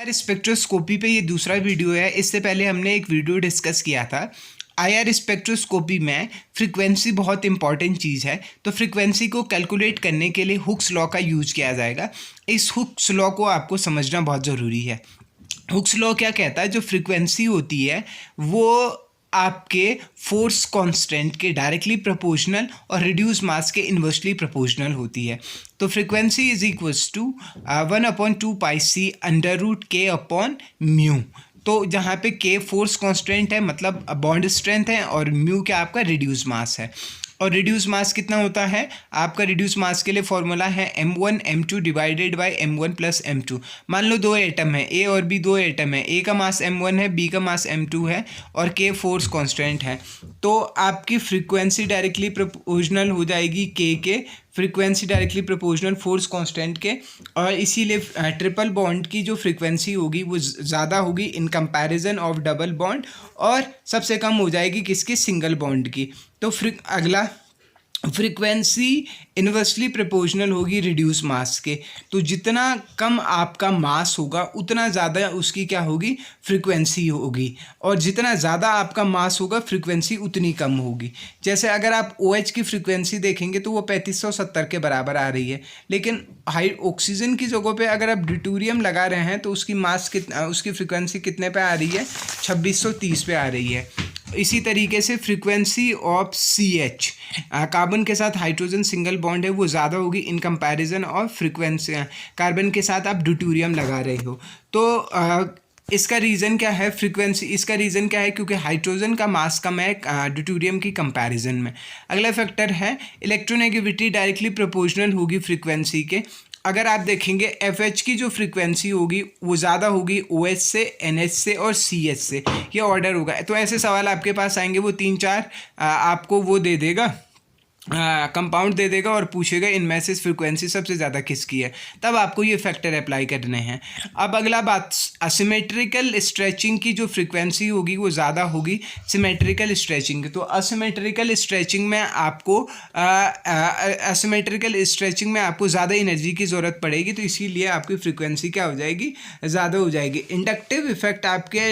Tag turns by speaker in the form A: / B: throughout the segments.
A: IR spectroscopy पे ये दूसरा वीडियो है। इससे पहले हमने एक वीडियो डिस्कस किया था। आईआर स्पेक्ट्रोस्कोपी में फ्रीक्वेंसी बहुत इंपॉर्टेंट चीज़ है, तो फ्रीक्वेंसी को कैलकुलेट करने के लिए हुक्स लॉ का यूज किया जाएगा। इस हुक्स लॉ को आपको समझना बहुत ज़रूरी है। हुक्स लॉ क्या कहता है, जो फ्रीक्वेंसी होती है वो आपके फोर्स कांस्टेंट के डायरेक्टली प्रोपोर्शनल और रिड्यूस मास के इन्वर्सली प्रोपोर्शनल होती है। तो frequency is equals to 1/2πc √k/μ। तो जहाँ पे k फोर्स कांस्टेंट है, मतलब बॉन्ड स्ट्रेंथ है, और म्यू क्या आपका रिड्यूस मास है। और रिड्यूस मास कितना होता है आपका? रिड्यूस मास के लिए फॉर्मूला है m1 m2 divided by m1 plus m2। मान लो दो एटम है, ए और बी दो एटम है, ए का मास m1 है, बी का मास m2 है, और k फोर्स कांस्टेंट है। तो आपकी फ्रीक्वेंसी डायरेक्टली प्रोपोर्शनल हो जाएगी k के, frequency directly proportional force constant के, और इसीलिए ट्रिपल बॉन्ड की जो फ्रीक्वेंसी होगी वो ज़्यादा होगी in comparison of double bond, और सबसे कम हो जाएगी किसकी? सिंगल बॉन्ड की। तो अगला फ्रीक्वेंसी इन्वर्सली प्रोपोर्शनल होगी रिड्यूस मास के। तो जितना कम आपका मास होगा उतना ज़्यादा उसकी क्या होगी? फ्रीक्वेंसी होगी, और जितना ज़्यादा आपका मास होगा फ्रीक्वेंसी उतनी कम होगी। जैसे अगर आप OH की फ्रीक्वेंसी देखेंगे तो वो 3570 के बराबर आ रही है, लेकिन हाई ऑक्सीजन की जगह पे अगर आप ड्यूटेरियम लगा रहे हैं तो उसकी मास उसकी फ्रीक्वेंसी कितने पे आ रही है? 2630 पे आ रही है। इसी तरीके से फ्रीक्वेंसी ऑफ CH, कार्बन के साथ हाइड्रोजन सिंगल बॉन्ड है, वो ज़्यादा होगी in comparison of frequency carbon के साथ आप ड्यूटेरियम लगा रहे हो। तो इसका रीज़न क्या है? फ्रीक्वेंसी, इसका रीज़न क्या है? क्योंकि हाइड्रोजन का मास कम है ड्यूटेरियम की कंपैरिजन में। अगला फैक्टर है इलेक्ट्रोनेगेटिविटी डायरेक्टली प्रोपोर्शनल होगी फ्रीक्वेंसी के। अगर आप देखेंगे FH की जो फ्रीक्वेंसी होगी वो ज़्यादा होगी OH से, NH से और CH से, ये ऑर्डर होगा। तो ऐसे सवाल आपके पास आएंगे, वो 3-4 आपको वो दे देगा, कंपाउंड दे देगा और पूछेगा इनमें से फ्रीक्वेंसी सबसे ज़्यादा किसकी है, तब आपको ये फैक्टर अप्लाई करने हैं। अब अगला बात, असिमेट्रिकल स्ट्रेचिंग की जो फ्रीक्वेंसी होगी वो ज़्यादा होगी सिमेट्रिकल स्ट्रेचिंग की। तो असिमेट्रिकल स्ट्रेचिंग में आपको ज़्यादा एनर्जी की ज़रूरत पड़ेगी, तो इसीलिए आपकी फ्रीक्वेंसी क्या हो जाएगी? ज़्यादा हो जाएगी। इंडक्टिव इफेक्ट आपके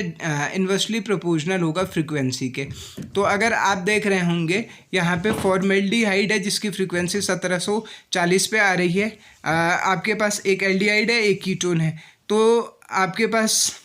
A: इन्वर्सली प्रोपोर्शनल होगा फ्रीक्वेंसी के। तो अगर आप देख रहे होंगे यहाँ पे फॉर्मेल्डिहाइड है जिसकी फ्रीक्वेंसी 1740 पे आ रही है। आपके पास एक एल्डिहाइड है, एक कीटोन है। तो आपके पास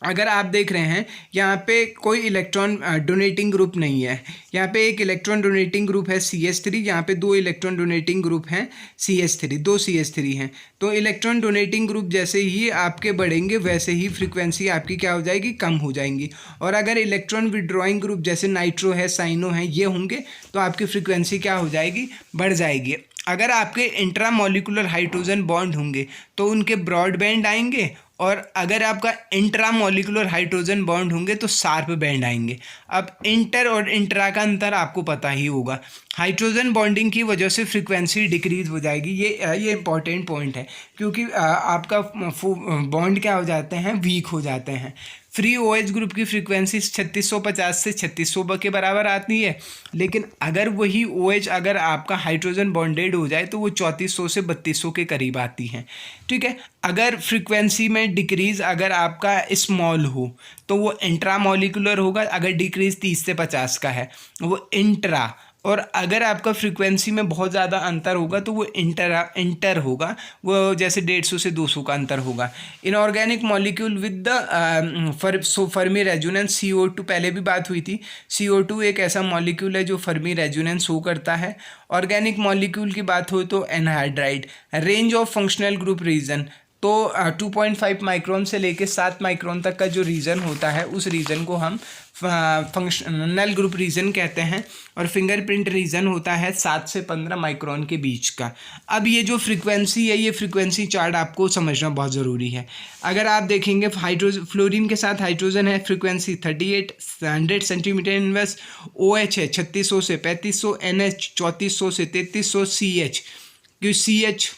A: अगर आप देख रहे हैं यहाँ पे कोई इलेक्ट्रॉन डोनेटिंग ग्रुप नहीं है, यहाँ पे एक इलेक्ट्रॉन डोनेटिंग ग्रुप है CH3, यहाँ पे दो इलेक्ट्रॉन डोनेटिंग ग्रुप हैं CH3, दो CH3 हैं। तो इलेक्ट्रॉन डोनेटिंग ग्रुप जैसे ही आपके बढ़ेंगे वैसे ही फ्रीक्वेंसी आपकी क्या हो जाएगी? कम हो जाएंगी। और अगर इलेक्ट्रॉन विड्रॉइंग ग्रुप जैसे नाइट्रो है, साइनो है, ये होंगे तो आपकी फ्रीक्वेंसी क्या हो जाएगी? बढ़ जाएगी। अगर आपके इंट्रामोलिकुलर हाइड्रोजन बॉन्ड होंगे तो उनके ब्रॉड बैंड आएंगे, और अगर आपका इंट्रामोलिकुलर हाइड्रोजन बॉन्ड होंगे तो शार्प बैंड आएंगे। अब इंटर और इंट्रा का अंतर आपको पता ही होगा। हाइड्रोजन बॉन्डिंग की वजह से फ्रीक्वेंसी डिक्रीज हो जाएगी। ये इंपॉर्टेंट पॉइंट है, क्योंकि आपका बॉन्ड क्या हो जाते हैं? वीक हो जाते हैं। फ्री OH ग्रुप की फ्रीक्वेंसी 3650 से 3600 के बराबर आती है, लेकिन अगर वही OH अगर आपका हाइड्रोजन बॉन्डेड हो जाए तो वो 3400 से 3200 के करीब आती हैं। ठीक है। अगर फ्रीक्वेंसी में डिक्रीज़ अगर आपका स्मॉल हो तो वो इंट्रामोलिकुलर होगा, अगर डिक्रीज़ 30 से 50 का है वो इंट्रा, और अगर आपका फ्रीक्वेंसी में बहुत ज़्यादा अंतर होगा तो वो इंटर होगा, वो जैसे 150 से 200 का अंतर होगा। Inorganic molecule with the Fermi resonance CO2, पहले भी बात हुई थी। CO2 एक ऐसा मॉलिक्यूल है जो फर्मी रेजोनेंस शो करता है। ऑर्गेनिक मॉलिक्यूल की बात हो तो anhydride. Range of functional group region, तो 2.5 माइक्रोन से लेके 7 माइक्रोन तक का जो रीजन होता है उस रीजन को हम फंक्शनल ग्रुप रीजन कहते हैं, और फिंगरप्रिंट रीजन होता है 7 से 15 माइक्रोन के बीच का। अब ये जो फ्रीक्वेंसी है, ये फ्रीक्वेंसी चार्ट आपको समझना बहुत ज़रूरी है। अगर आप देखेंगे फ्लोरीन के साथ हाइड्रोजन है, फ्रीक्वेंसी 3800 सेंटीमीटर इनवर्स। OH है 3600 से 3500, NH 3400 से 3300, CH क्योंकि CH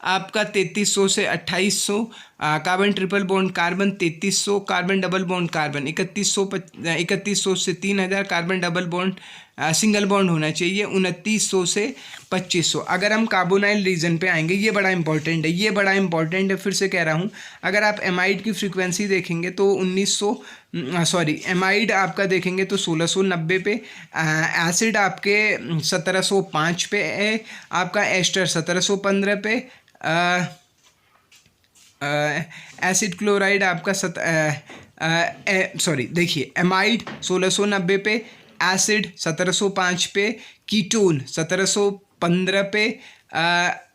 A: आपका 3300 से 2800, carbon triple bond carbon 3300, carbon double bond carbon 3100 से 3000, carbon double bond single bond होना चाहिए 2900 से 2500। अगर हम कार्बोनाइल रीजन पे आएंगे, ये बड़ा इंपॉर्टेंट है, ये बड़ा इंपॉर्टेंट है, फिर से कह रहा हूँ। अगर आप एमाइड की फ्रीक्वेंसी देखेंगे तो एमाइड आपका देखेंगे तो 1690 पे, एसिड आपके 1705 पे है, आपका एस्टर 1715 पे, एसिड क्लोराइड आपका देखिए एमाइड 1690 पे, एसिड 1705 पे, कीटोन 1715 पे,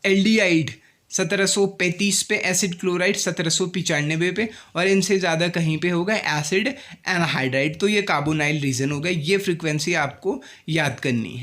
A: एल्डिहाइड 1735 पे, एसिड क्लोराइड 1795 पे, और इनसे ज़्यादा कहीं पे होगा एसिड एनहाइड्राइड। तो ये कार्बोनाइल रीजन होगा, ये फ्रीक्वेंसी आपको याद करनी है।